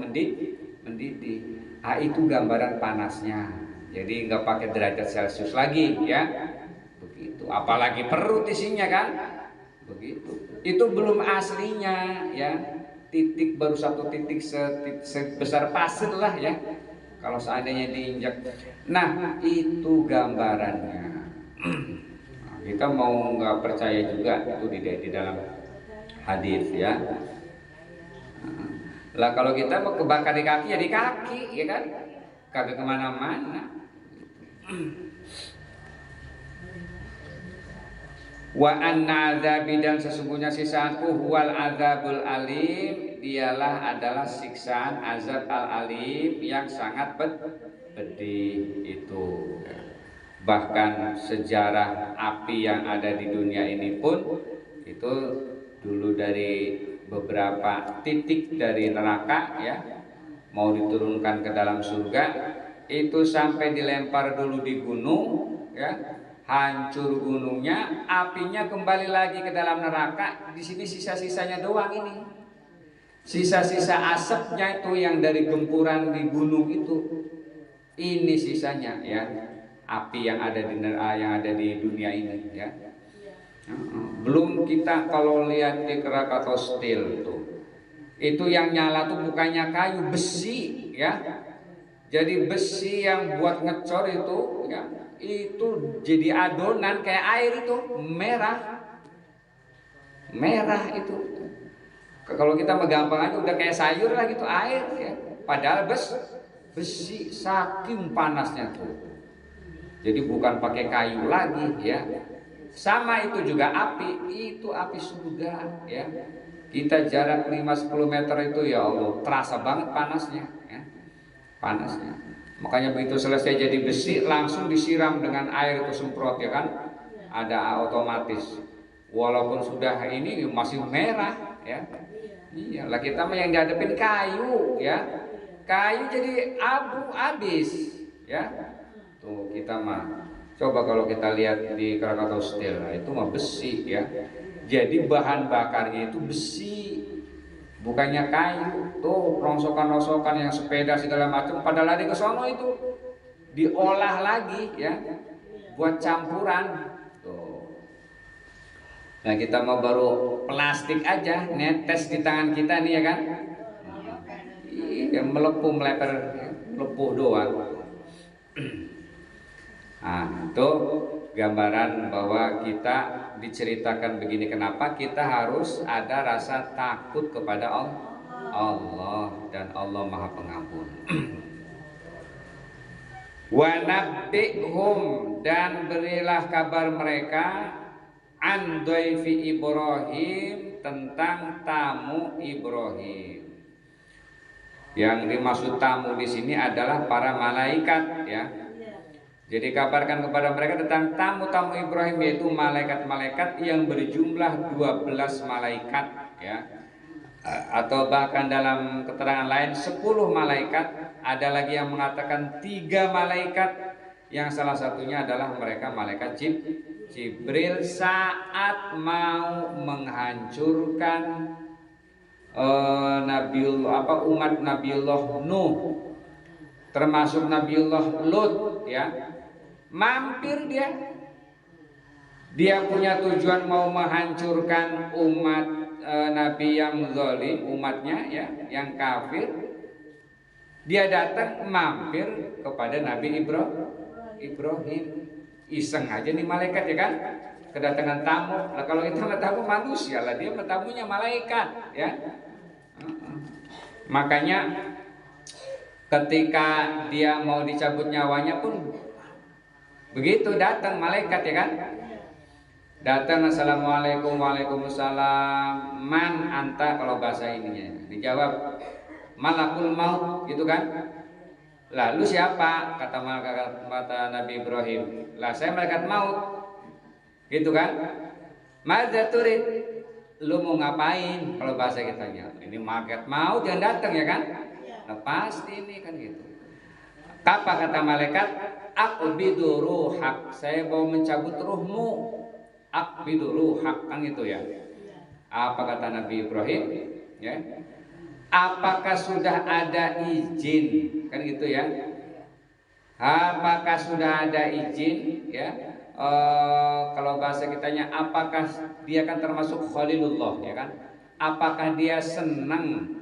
mendidih. Ah, itu gambaran panasnya. Jadi nggak pakai derajat Celcius lagi ya. Begitu. Apalagi perut isinya kan. Begitu. Itu belum aslinya ya. Titik baru satu titik sebesar pasir lah ya. Kalau seandainya diinjak. Nah, itu gambarannya. Nah, kita mau nggak percaya juga itu di dalam hadis ya. Lah kalau kita mau kebakar di kaki ya di kaki ya kan, kagak kemana-mana. Wa anna azabi, dan sesungguhnya siksaanku, huwal azabul alim, dialah adalah siksaan azab al alim yang sangat pedih itu. Bahkan sejarah api yang ada di dunia ini pun itu dulu dari beberapa titik dari neraka ya, mau diturunkan ke dalam surga, itu sampai dilempar dulu di gunung ya, hancur gunungnya, apinya kembali lagi ke dalam neraka. Di sini sisa-sisanya doang ini, sisa-sisa asapnya itu yang dari gempuran di gunung itu, ini sisanya ya, api yang ada di dunia ini ya. Belum kita kalau lihat di Krakatau Steel tuh, itu yang nyala tuh bukannya kayu, besi ya. Jadi besi yang buat ngecor itu ya, itu jadi adonan kayak air, itu merah itu. Kalau kita gampang aja udah kayak sayur lah gitu, air ya. Padahal besi, saking panasnya tuh. Jadi bukan pakai kayu lagi ya. Sama itu juga api, itu api surga ya. Kita jarak 5-10 meter itu ya Allah, terasa banget panasnya ya. Panasnya. Makanya begitu selesai jadi besi langsung disiram dengan air itu, semprot ya kan. Ada otomatis. Walaupun sudah ini masih merah ya. Iyalah, kita mah yang dihadapin kayu ya. Kayu jadi abu habis ya. Tuh kita mah, coba kalau kita lihat di Krakatau Steel, nah itu mah besi ya. Jadi bahan bakarnya itu besi, bukannya kayu. Tuh rongsokan-rongsokan yang sepeda segala macam pada lari ke sono, itu diolah lagi ya, buat campuran. Tuh. Nah kita mau baru plastik aja, netes di tangan kita nih ya kan. Iya, melepuh meleper, melepuh doang. Nah, itu gambaran bahwa kita diceritakan begini, kenapa kita harus ada rasa takut kepada Allah, dan Allah Maha Pengampun. Wa nabbihum, dan berilah kabar mereka, an dhaifi Ibrahim, tentang tamu Ibrahim. Yang dimaksud tamu di sini adalah para malaikat ya. Jadi kabarkan kepada mereka tentang tamu-tamu Ibrahim, yaitu malaikat-malaikat yang berjumlah 12 malaikat ya. Atau bahkan dalam keterangan lain 10 malaikat. Ada lagi yang mengatakan 3 malaikat, yang salah satunya adalah mereka malaikat Jibril saat mau menghancurkan umat Nabiullah Nuh, termasuk Nabiullah Lut ya. Mampir dia punya tujuan mau menghancurkan umat Nabi yang zalim, umatnya ya, yang kafir. Dia datang mampir kepada Nabi Ibrahim. Iseng aja nih malaikat ya kan, kedatangan tamu. Nah, kalau kita tamu manusia lah, dia tamunya malaikat ya. Makanya Ketika dia mau dicabut nyawanya pun begitu, datang malaikat ya kan. Datang, assalamualaikum, waalaikumsalam, man anta kalau bahasa ininya. Dijawab malakul maut gitu kan. Lalu siapa? Kata Nabi Ibrahim, lah saya malaikat maut gitu kan. Madza turid, lu mau ngapain kalau bahasa kitanya. Ini malaikat maut yang datang ya kan. Nah pasti ini kan gitu. Apa kata malaikat? Aqbidu ruhak, saya mau mencabut ruhmu. Aqbidu ruhak, kan itu ya. Apa kata Nabi Ibrahim? Ya. Apakah sudah ada izin? Kan gitu ya. Apakah sudah ada izin? Ya. Kalau bahasa kitanya, apakah dia kan termasuk Khalilullah ya kan? Apakah dia senang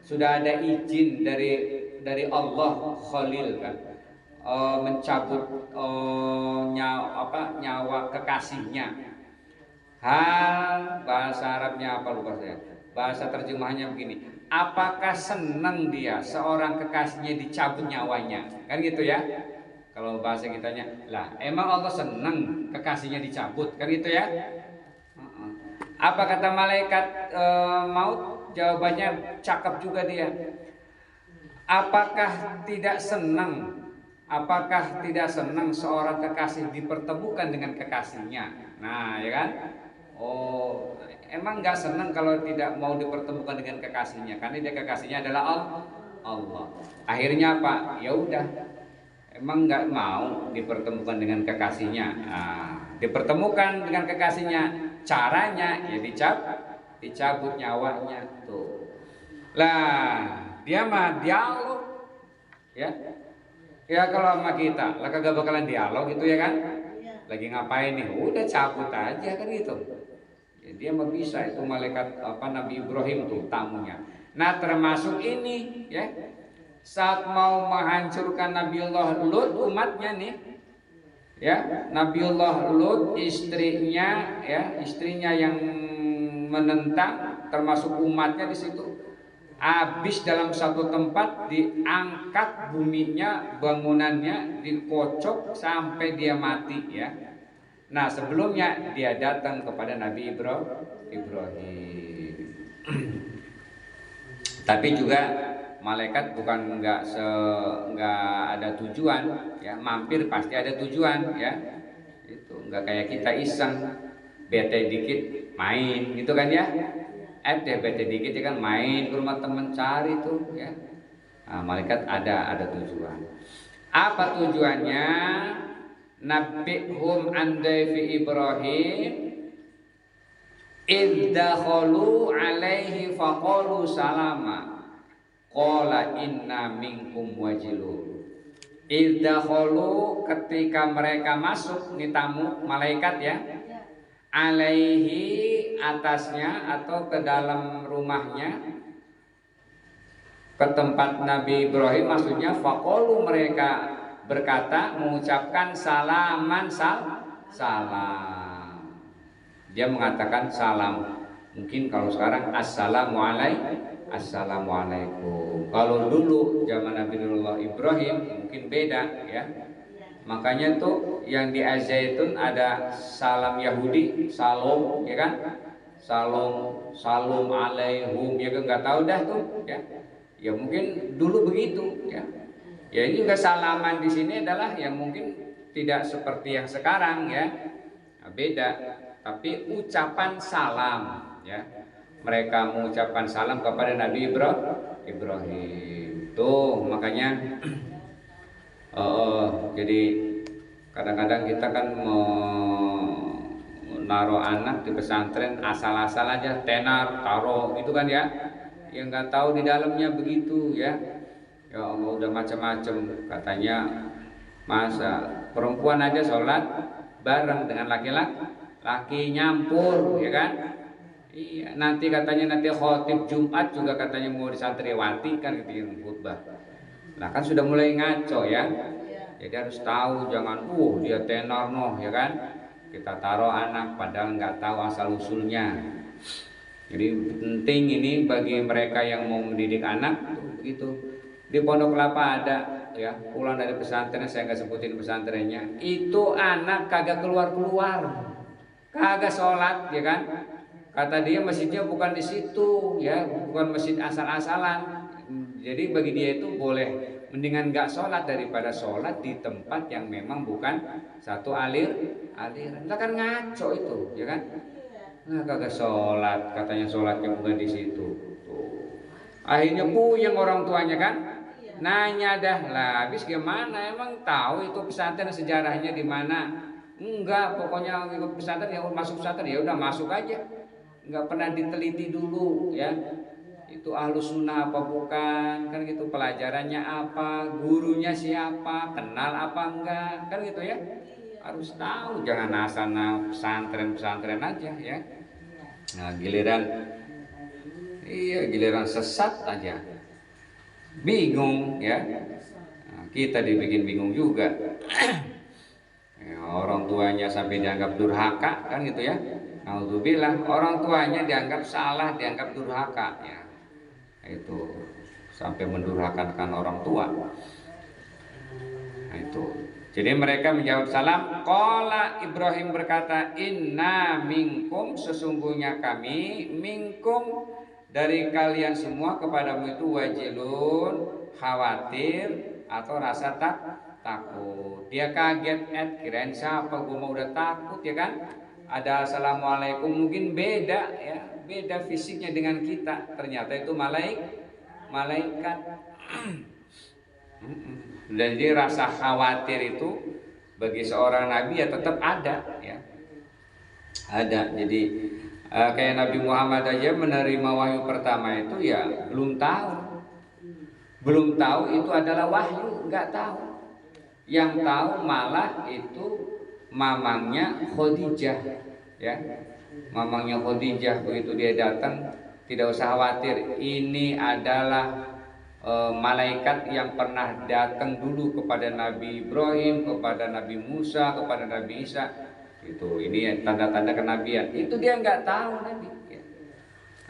sudah ada izin dari Allah Khalil kan? Mencabut nyawa kekasihnya. Hal bahasa Arabnya apa lupa saya. Bahasa terjemahnya begini. Apakah senang dia seorang kekasihnya dicabut nyawanya? Kan gitu ya. Kalau bahasa kitanya, lah emang Allah senang kekasihnya dicabut? Kan gitu ya. Apa kata malaikat maut? Jawabannya cakep juga dia. Apakah tidak senang? Apakah tidak senang seorang kekasih dipertemukan dengan kekasihnya? Nah, ya kan? Oh, emang nggak senang kalau tidak mau dipertemukan dengan kekasihnya? Karena dia kekasihnya adalah Allah. Akhirnya apa? Ya udah, emang nggak mau dipertemukan dengan kekasihnya. Nah, dipertemukan dengan kekasihnya, caranya ya dicabut nyawanya tuh. Lah, dia mah dialog, ya. Ya kalau sama kita, lah kagak bakalan dialog gitu ya kan? Lagi ngapain nih? Udah cabut aja kan gitu. Ya, dia mah bisa itu malaikat Nabi Ibrahim tuh tamunya. Nah termasuk ini ya, saat mau menghancurkan Nabiullah Lut umatnya nih, ya Nabiullah Lut istrinya yang menentang termasuk umatnya di situ. Habis dalam satu tempat diangkat buminya, bangunannya dikocok sampai dia mati ya. Nah sebelumnya dia datang kepada Nabi Ibrahim. Tapi juga malaikat bukan nggak ada tujuan ya, mampir pasti ada tujuan ya. Itu nggak kayak kita iseng bete dikit main gitu kan ya. Bete dikit ya kan main ke rumah temen cari tuh ya. Nah, malaikat ada tujuan. Apa tujuannya? Nabbihum an dayfi Ibrahim iddakhalu alaihi faqalu salama qala inna minkum wajilun. Iddakhalu, ketika mereka masuk nih tamu malaikat ya, alaihi, atasnya atau ke dalam rumahnya, ke tempat Nabi Ibrahim, maksudnya faqalu, mereka berkata, mengucapkan salam. Dia mengatakan salam. Mungkin kalau sekarang assalamualaikum. Kalau dulu zaman Nabi Ibrahim mungkin beda ya. Makanya tuh yang di Az-Zaitun ada salam Yahudi, salom, ya kan? Salom alaihum, ya kan, nggak tahu dah tuh, ya. Ya mungkin dulu begitu, ya. Ya ini juga salaman di sini adalah yang mungkin tidak seperti yang sekarang, ya. Nah, beda, tapi ucapan salam, ya. Mereka mengucapkan salam kepada Nabi Ibrahim. Tuh makanya. Jadi kadang-kadang kita kan menaruh anak di pesantren asal-asal aja, tenar, taruh gitu kan ya, yang nggak tahu di dalamnya begitu ya. Ya Allah, udah macam-macam katanya, masa perempuan aja sholat bareng dengan laki-laki nyampur ya kan. Iya, nanti katanya nanti khotib Jumat juga katanya mau disantriwati kan gitu yang khutbah. Nah kan sudah mulai ngaco ya. Jadi harus tahu, jangan dia tenor noh ya kan. Kita taruh anak padahal nggak tahu asal usulnya. Jadi penting ini bagi mereka yang mau mendidik anak tuh begitu. Di Pondok Kelapa ada ya, pulang dari pesantren, saya nggak sebutin pesantrennya, itu anak kagak keluar-keluar, kagak sholat ya kan. Kata dia masjidnya bukan di situ ya, bukan masjid asal-asalan. Jadi bagi dia itu boleh mendingan nggak sholat daripada sholat di tempat yang memang bukan satu aliran. Kita kan ngaco itu ya kan. Nah, kagak sholat, katanya sholatnya bukan di situ. Tuh. Akhirnya puyeng orang tuanya kan. Nanya dah lah, habis gimana? Emang tahu itu pesantren sejarahnya di mana? Enggak, pokoknya ikut pesantren ya masuk pesantren ya udah masuk aja. Enggak pernah diteliti dulu ya. Itu ahlus sunnah apa bukan? Kan gitu, pelajarannya apa? Gurunya siapa? Kenal apa enggak? Kan gitu ya. Harus tahu, jangan asal pesantren-pesantren aja ya. Nah, giliran sesat aja bingung ya. Nah, kita dibikin bingung juga. Ya, orang tuanya sampai dianggap durhaka kan gitu ya. Alhamdulillah, orang tuanya dianggap salah, dianggap durhaka ya. Itu sampai mendurhakakan orang tua. Nah, itu. Jadi mereka menjawab salam. Qala Ibrahim berkata, inna minkum, sesungguhnya kami, minkum dari kalian semua kepadamu itu wajilun, khawatir atau rasa takut. Dia kaget, kirain siapa, gue mau udah takut ya kan. Ada assalamualaikum, mungkin beda ya, beda fisiknya dengan kita. Ternyata itu malaikat. Dan jadi rasa khawatir itu bagi seorang nabi ya tetap ada ya. Ada. Jadi kayak Nabi Muhammad aja menerima wahyu pertama itu ya belum tahu itu adalah wahyu, nggak tahu. Yang tahu malah itu mamangnya Khadijah ya. Mamangnya Khadijah begitu dia datang, tidak usah khawatir, ini adalah malaikat yang pernah datang dulu kepada Nabi Ibrahim, kepada Nabi Musa, kepada Nabi Isa. Itu ini tanda-tanda kenabian. Itu dia nggak tahu Nabi.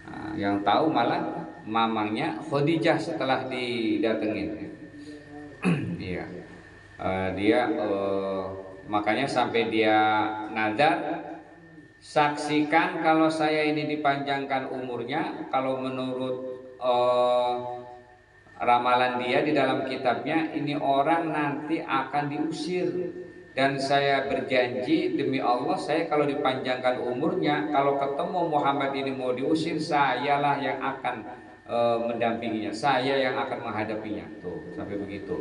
Nah, yang tahu malah mamangnya Khadijah setelah didatengin. Iya. Dia makanya sampai dia nadar, saksikan kalau saya ini dipanjangkan umurnya, kalau menurut ramalan dia di dalam kitabnya, ini orang nanti akan diusir. Dan saya berjanji demi Allah, saya kalau dipanjangkan umurnya, kalau ketemu Muhammad ini mau diusir, sayalah yang akan mendampinginya, saya yang akan menghadapinya. Tuh sampai begitu.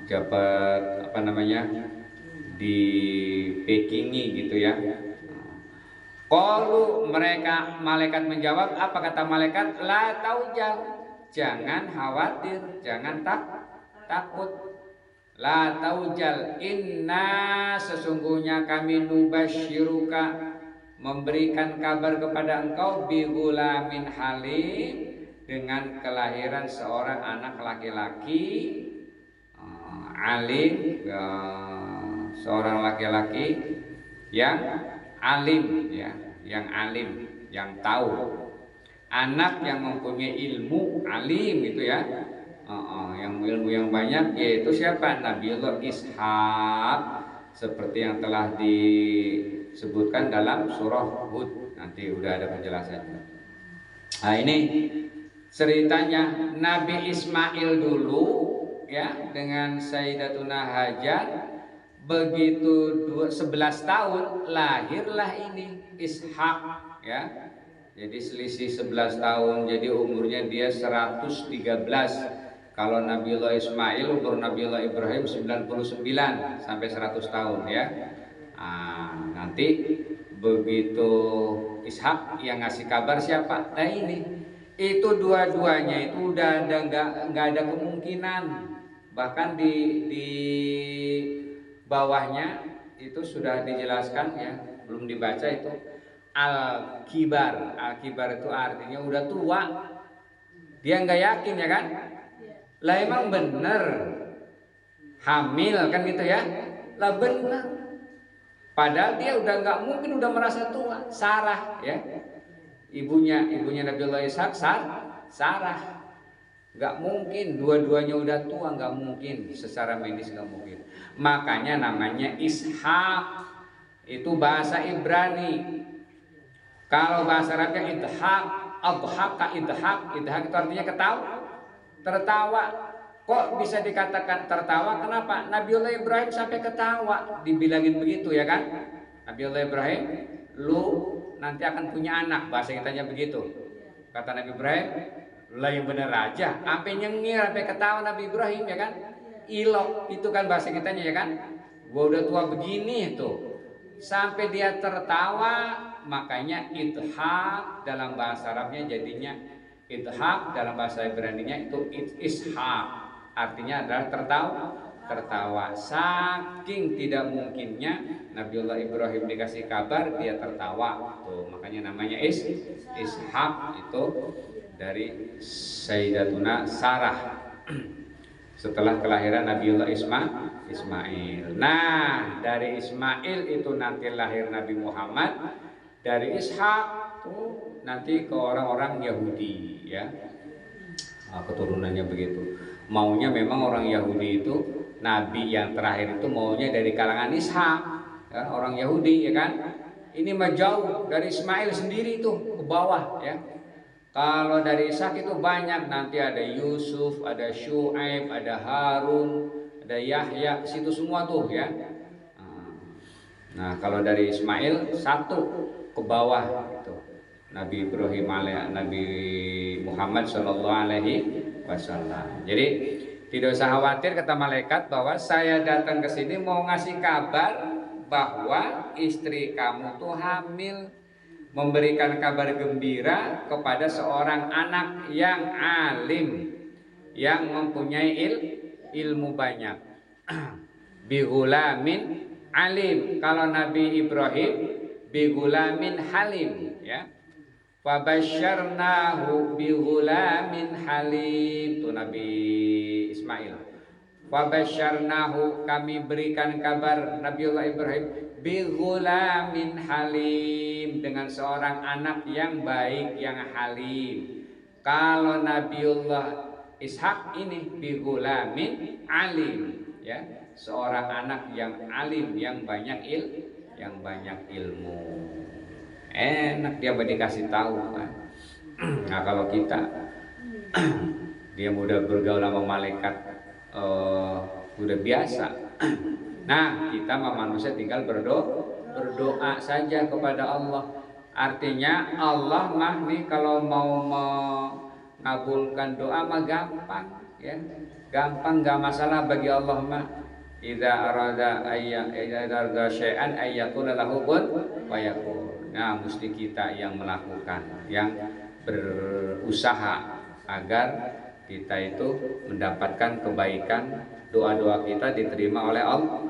Dapat apa namanya, di pekingi gitu ya. Qalu, mereka malaikat menjawab, apa kata malaikat? La taujal, jangan khawatir, jangan takut. La taujal, inna, sesungguhnya kami nubasyiruka, memberikan kabar kepada engkau, bi ghulamin halim, dengan kelahiran seorang anak laki-laki alim, seorang laki-laki yang alim ya, yang alim, yang tahu, anak yang mempunyai ilmu, alim gitu ya. Yang ilmu yang banyak, yaitu siapa? Nabiullah Ishaq, seperti yang telah disebutkan dalam surah Hud. Nanti udah ada penjelasannya. Nah, ini ceritanya Nabi Ismail dulu ya dengan Sayyidatuna Hajar. Begitu 11 tahun lahirlah ini Ishak ya. Jadi selisih 11 tahun, jadi umurnya dia 113. Kalau Nabiullah Ismail, umur Nabiullah Ibrahim 99 sampai 100 tahun ya. Nah, nanti begitu Ishak yang ngasih kabar siapa? Nah ini, itu dua-duanya itu udah ada nggak ada kemungkinan. Bahkan di bawahnya itu sudah dijelaskan ya, belum dibaca itu Al-Kibar. Al-Kibar itu artinya udah tua. Dia nggak yakin ya kan? Lah emang bener hamil kan gitu ya? Lah bener. Padahal dia udah nggak mungkin, udah merasa tua. Sarah ya, ibunya Nabiullah Ishak, Sarah. Nggak mungkin, dua-duanya udah tua, nggak mungkin, secara medis nggak mungkin. Makanya namanya Ishak, itu bahasa Ibrani. Kalau bahasa Arabnya idhak, adhaka idhak, idhak itu artinya ketawa, tertawa. Kok bisa dikatakan tertawa? Kenapa? Nabiullah Ibrahim sampai ketawa, dibilangin begitu ya kan? Nabiullah Ibrahim, lu nanti akan punya anak, bahasa kitanya begitu. Kata Nabi Ibrahim, lah yang bener aja, sampai nyengir, sampai ketawa Nabi Ibrahim ya kan? Ilok itu kan bahasa kitanya ya kan? Gua udah tua begini itu, sampai dia tertawa. Makanya idhak dalam bahasa Arabnya jadinya idhak, dalam bahasa Ibraninya itu ishak, artinya adalah tertawa. Saking tidak mungkinnya Nabiullah Ibrahim dikasih kabar dia tertawa tuh, makanya namanya ishak itu dari Sayyidatuna Sarah setelah kelahiran Nabiullah Ismail. Nah, dari Ismail itu nanti lahir Nabi Muhammad. Dari Ishak tuh nanti ke orang-orang Yahudi ya. Nah, keturunannya begitu. Maunya memang orang Yahudi itu nabi yang terakhir itu maunya dari kalangan Ishak ya, orang Yahudi ya kan. Ini mah jauh dari Ismail sendiri itu ke bawah ya. Kalau dari Ishak itu banyak, nanti ada Yusuf, ada Syuaib, ada Harun, ada Yahya, situ semua tuh ya. Nah, kalau dari Ismail satu ke bawah itu Nabi Ibrahim Nabi Muhammad Shallallahu Alaihi Wasallam. Jadi tidak usah khawatir kata malaikat bahwa saya datang ke sini mau ngasih kabar bahwa istri kamu tuh hamil, memberikan kabar gembira kepada seorang anak yang alim, yang mempunyai ilmu banyak. Bihulamin alim. Kalau Nabi Ibrahim bihulamin halim ya. Fabasyarnahu bihulamin halim, itu Nabi Ismail. Fabasyarnahu, kami berikan kabar Nabiullah Ibrahim bihulamin halim, dengan seorang anak yang baik, yang halim. Kalau Nabiullah Ishak ini bihulamin alim ya, seorang anak yang alim, yang banyak ilmu. Enak dia dikasih tahu kan. Nah kalau kita dia mudah bergaul sama malaikat, udah biasa. Nah kita manusia tinggal berdoa saja kepada Allah. Artinya Allah mah nih kalau mau mengabulkan doa mah gampang ya, gampang, gak masalah bagi Allah mah. Idza arada syai'an ayyakuna lahu kun fayakun. Nah, mesti kita yang melakukan, yang berusaha agar kita itu mendapatkan kebaikan, doa-doa kita diterima oleh Allah.